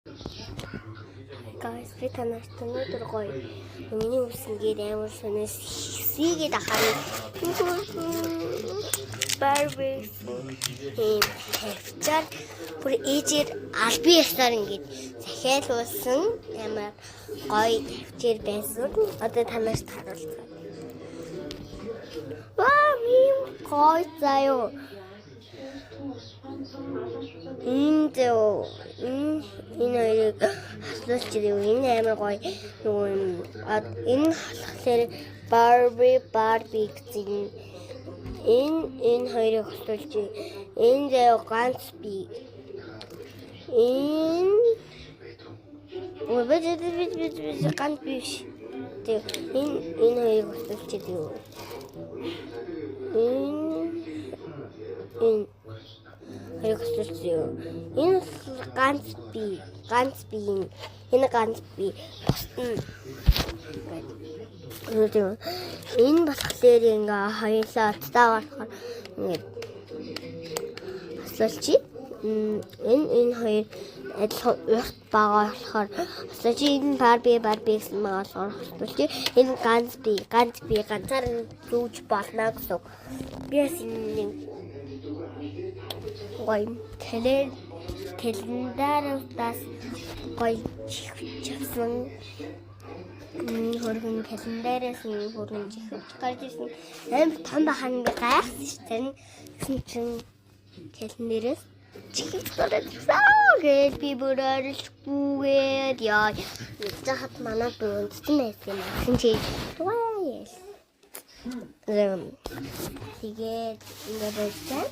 Guys, би танаас өнөөдөр гоё миний үсгээд амар сонес хийгээд ахаар Barbie хэвчээр бүр ээжээр алби ясаар ингээд захиалуулсан амар гоё хэвчээр байсан. Одоо танаас харуулсан. Ваа, минь гоё заяа. Энэ хоёрыг хаслуулж ирээ. Энэ амар гоё нөгөө энэ болохоор Barbie гэсэн. Энэ хоёрыг хаслуулж ирээ. Энэ заяа ганц би. Энэ ганц биш. Тэг энэ хоёрыг хаслуулж ирээ. Энэ энэ ганц би энэ ганц би энэ болохоор ингээ хоёулаа цаа болохоор ингээ асуулч энэ хоёр адилхан урт байгаа болохоор асуулч энэ Barbie гэсэн байгаа болохоор асуулч энэ ганц би ганцаар зүүж болно гэсэн. Биэс энэ гоё календараас гоё чивчсэн хөргөн календараас хөргөн чихвч гарч ирсэн амар том бахан ингээ гайхсан ш тэр гэсэн чинь календараас чихвч гараад ирсэн гээл би бүр орилгүйгээд яа яхад манай дүүнцэн байсан юм гэсэн чи туяа тэгээд ингээ байсан